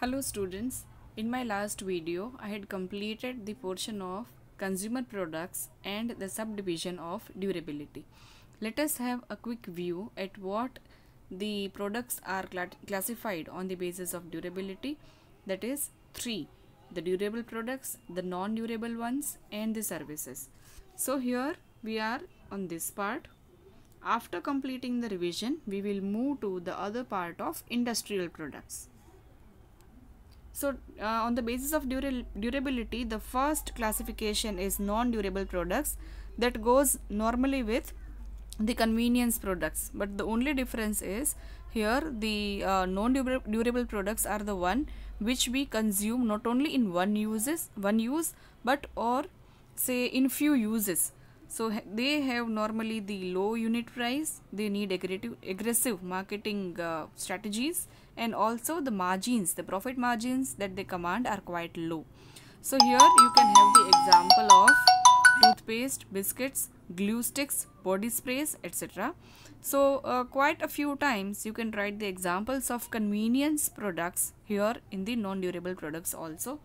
Hello students, in my last video I had completed the portion of consumer products and the subdivision of durability. Let us have a quick view at what the products are classified on the basis of durability, that is three: the durable products, the non-durable ones and the services. So here we are on this part. After completing the revision, we will move to the other part of industrial products. So, on the basis of durability, the first classification is non-durable products that goes normally with the convenience products. But the only difference is here the non-durable products are the one which we consume not only in one use, but or say in few uses. So they have normally the low unit price, they need aggressive marketing strategies, and also the margins, the profit margins that they command are quite low. So here you can have the example of toothpaste, biscuits, glue sticks, body sprays, etc. So quite a few times you can write the examples of convenience products here in the non-durable products also.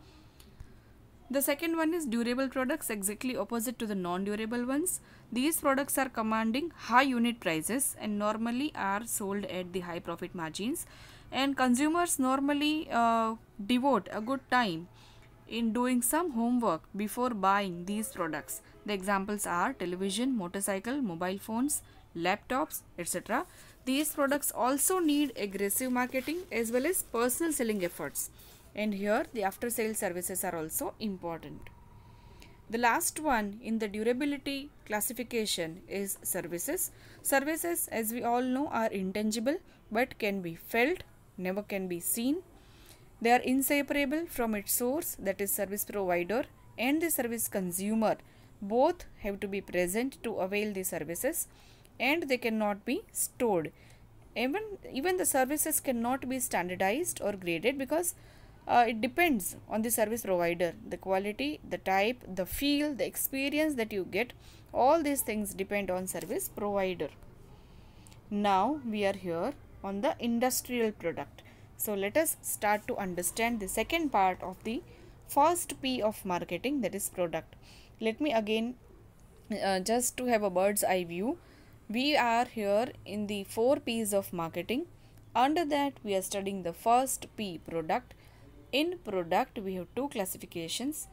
The second one is durable products, exactly opposite to the non-durable ones. These products are commanding high unit prices and normally are sold at the high profit margins, and consumers normally devote a good time in doing some homework before buying these products. The examples are television, motorcycle, mobile phones, laptops, etc. These products also need aggressive marketing as well as personal selling efforts. And here the after sale services are also important. The last one in the durability classification is services. Services, as we all know, are intangible but can be felt, never can be seen. They are inseparable from its source, that is service provider, and the service consumer. Both have to be present to avail the services, and they cannot be stored. Even the services cannot be standardized or graded because it depends on the service provider. The quality, the type, the feel, the experience that you get, all these things depend on service provider. Now we are here on the industrial product. So let us start to understand the second part of the first P of marketing, that is product. Let me again just to have a bird's eye view. We are here in the 4 P's of marketing. Under that we are studying the first P, product. In product we have two classifications,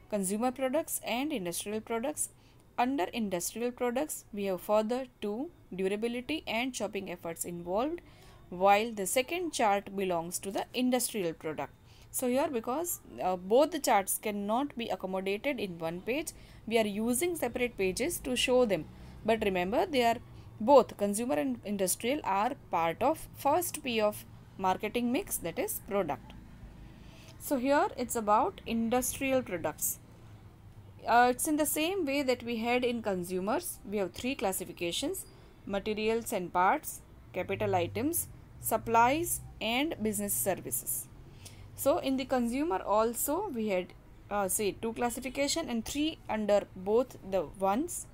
consumer products and industrial products. Under industrial products we have further two, durability and shopping efforts involved, while the second chart belongs to the industrial product. So here, because both the charts cannot be accommodated in one page, we are using separate pages to show them. But remember, they are both consumer and industrial are part of first P of marketing mix, that is product. So here it's about industrial products. It's in the same way that we had in consumers. We have three classifications: materials and parts, capital items, supplies and business services. So in the consumer also we had say two classification and three under both the ones.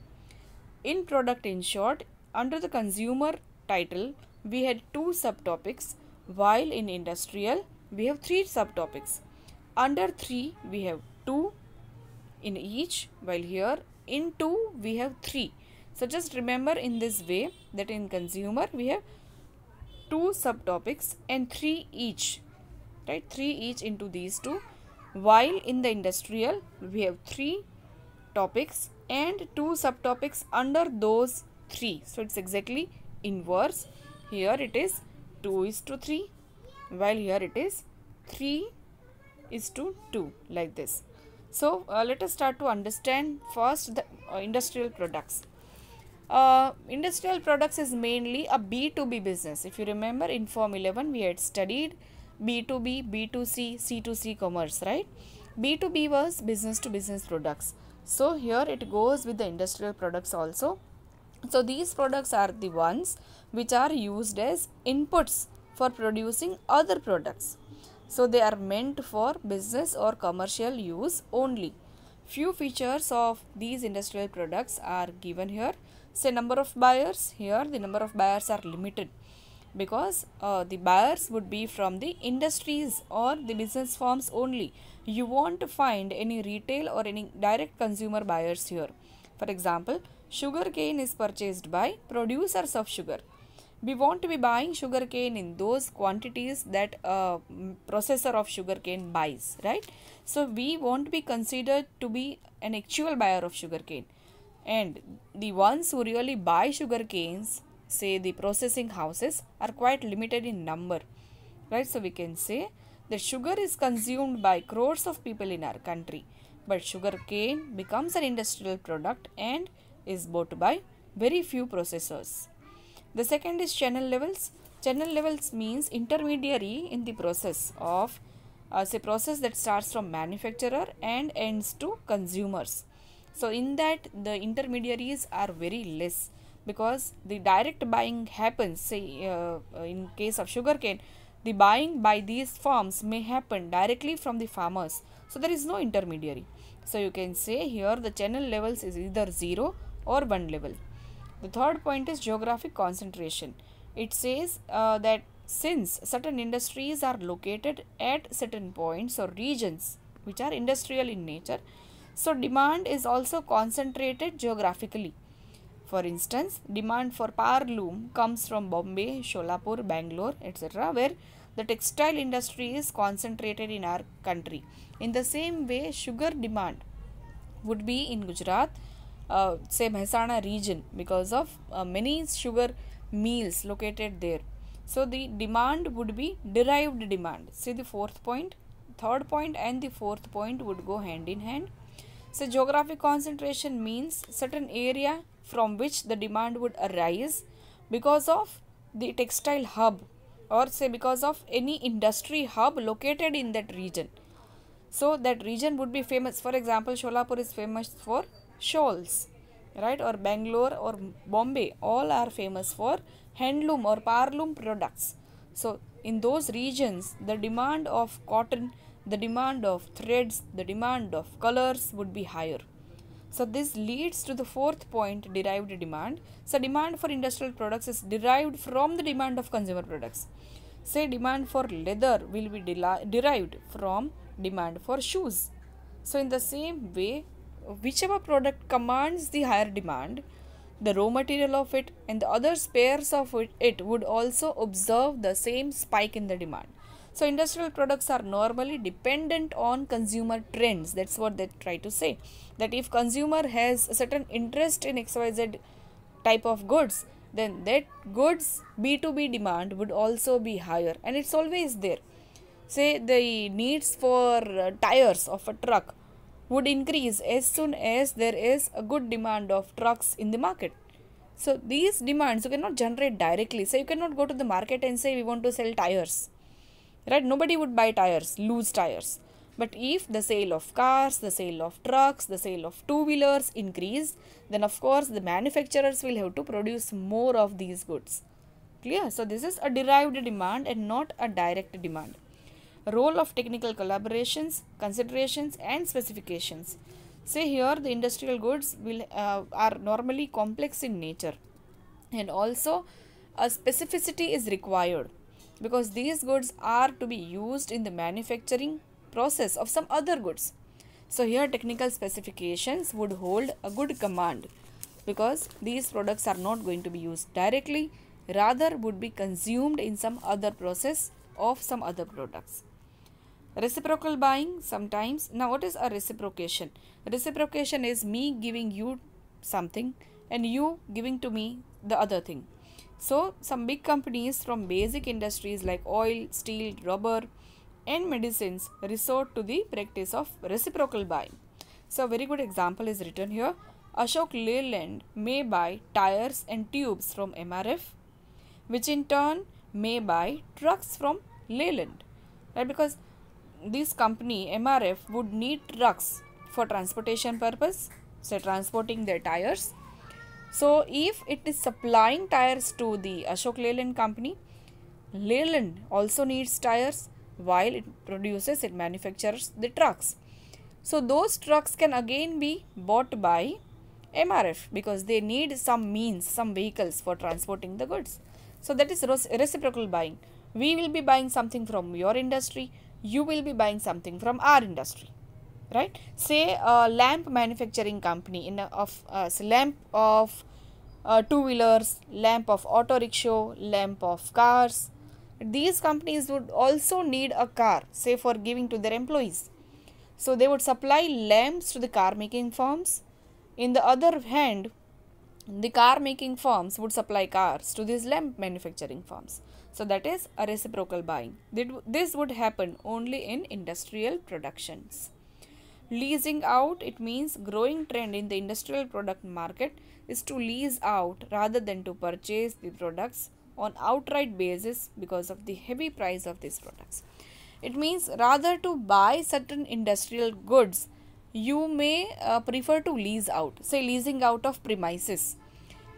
In product, in short, under the consumer title we had two subtopics, while in industrial we have three subtopics. Under 3 we have 2 in each, while here in 2 we have 3. So just remember in this way that in consumer we have 2 subtopics and 3 each, right? 3 each into these two, while in the industrial we have 3 topics and 2 subtopics under those 3. So it's exactly inverse. Here it is 2:3, while here it is 3:2, like this. So let us start to understand first the industrial products. Industrial products is mainly a B2B business. If you remember in Form 11 we had studied B2B, B2C, C2C commerce, right? B2B was business to business products. So here it goes with the industrial products also. So these products are the ones which are used as inputs for producing other products. So they are meant for business or commercial use only. Few features of these industrial products are given here. Say number of buyers, here the number of buyers are limited. because the buyers would be from the industries or the business firms only. You won't find any retail or any direct consumer buyers here. For example, sugarcane is purchased by producers of sugar. We want to be buying sugarcane in those quantities that a processor of sugarcane buys, right? So we won't be considered to be an actual buyer of sugarcane. And the ones who really buy sugar canes, say the processing houses, are quite limited in number, right? So we can say that sugar is consumed by crores of people in our country, but sugar cane becomes an industrial product and is bought by very few processors. The second is channel levels. Channel levels means intermediary in the process of say process that starts from manufacturer and ends to consumers. So in that the intermediaries are very less, because the direct buying happens, say in case of sugarcane, the buying by these farms may happen directly from the farmers. So there is no intermediary. So you can say here the channel levels is either 0 or 1 level. The third point is geographic concentration. It says that since certain industries are located at certain points or regions which are industrial in nature, so demand is also concentrated geographically. For instance, demand for power loom comes from Bombay, Sholapur, Bangalore, etc., where the textile industry is concentrated in our country. In the same way, sugar demand would be in Gujarat, say Mehsana region, because of many sugar mills located there. So the demand would be derived demand. See the fourth point, third point and the fourth point would go hand in hand. So geographic concentration means certain area from which the demand would arise because of the textile hub, or say because of any industry hub located in that region. So that region would be famous. For example, Sholapur is famous for shawls, right? Or Bangalore or Bombay, all are famous for handloom or powerloom products. So in those regions, the demand of cotton, the demand of threads, the demand of colors would be higher. So this leads to the fourth point, derived demand. So demand for industrial products is derived from the demand of consumer products. Say demand for leather will be derived from demand for shoes. So in the same way, whichever product commands the higher demand, the raw material of it and the other spares of it would also observe the same spike in the demand. So industrial products are normally dependent on consumer trends. That's what they try to say. That if consumer has a certain interest in XYZ type of goods, then that goods B2B demand would also be higher, and it's always there. Say the needs for tires of a truck would increase as soon as there is a good demand of trucks in the market. So these demands you cannot generate directly. So you cannot go to the market and say we want to sell tires, right? Nobody would buy tires, loose tires. But if the sale of cars, the sale of trucks, the sale of two-wheelers increase, then of course the manufacturers will have to produce more of these goods. Clear? So this is a derived demand and not a direct demand. Role of technical collaborations, considerations and specifications. Say here the industrial goods will are normally complex in nature, and also a specificity is required because these goods are to be used in the manufacturing process of some other goods. So here technical specifications would hold a good command because these products are not going to be used directly, rather would be consumed in some other process of some other products. Reciprocal buying sometimes. Now what is a reciprocation? Reciprocation is me giving you something and you giving to me the other thing. So some big companies from basic industries like oil, steel, rubber and medicines resort to the practice of reciprocal buying. So a very good example is written here. Ashok Leyland may buy tires and tubes from MRF, which in turn may buy trucks from Leyland, right? Because this company MRF would need trucks for transportation purpose, say transporting their tires. So if it is supplying tires to the Ashok Leyland company, Leyland also needs tires while it produces, it manufactures the trucks. So those trucks can again be bought by MRF because they need some means, some vehicles for transporting the goods. So that is reciprocal buying. We will be buying something from your industry, you will be buying something from our industry, right? Say a lamp manufacturing company lamp of two-wheelers, lamp of auto rickshaw, lamp of cars. These companies would also need a car, say for giving to their employees. So they would supply lamps to the car making firms. In the other hand, the car making firms would supply cars to these lamp manufacturing firms. So that is a reciprocal buying. This would happen only in industrial productions. Leasing out, it means growing trend in the industrial product market is to lease out rather than to purchase the products on outright basis because of the heavy price of these products. It means rather to buy certain industrial goods, you may prefer to lease out, say leasing out of premises.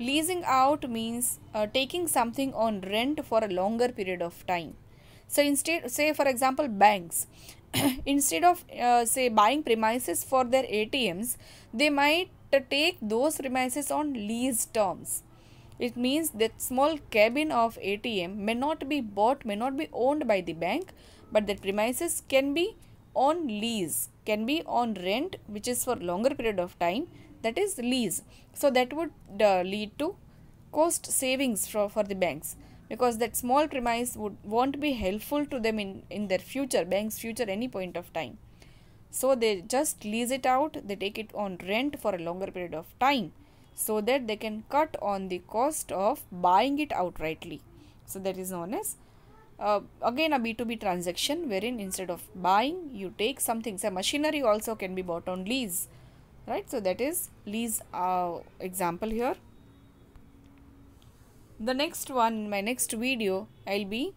Leasing out means taking something on rent for a longer period of time. So instead, say for example banks, instead of say buying premises for their ATMs, they might take those premises on lease terms. It means that small cabin of ATM may not be bought, may not be owned by the bank, but that premises can be on lease, can be on rent, which is for longer period of time, that is lease. So that would lead to cost savings for the banks, because that small premise won't be helpful to them in their future, bank's future, any point of time. So they just lease it out, they take it on rent for a longer period of time, so that they can cut on the cost of buying it outrightly. So that is known as again a B2B transaction, wherein instead of buying, you take something. Say machinery also can be bought on lease, right? So that is lease example here. The next one, in my next video, I'll be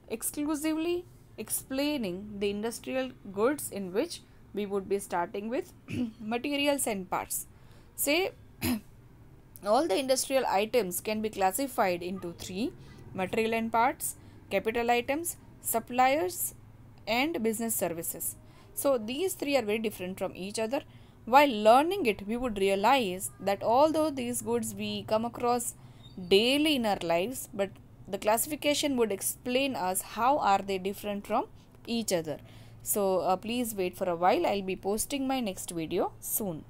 exclusively explaining the industrial goods, in which we would be starting with materials and parts. Say all the industrial items can be classified into three: material and parts, capital items, suppliers, and business services. So these three are very different from each other. While learning it, we would realize that although these goods we come across daily in our lives, but the classification would explain us how are they different from each other. So please wait for a while. I'll be posting my next video soon.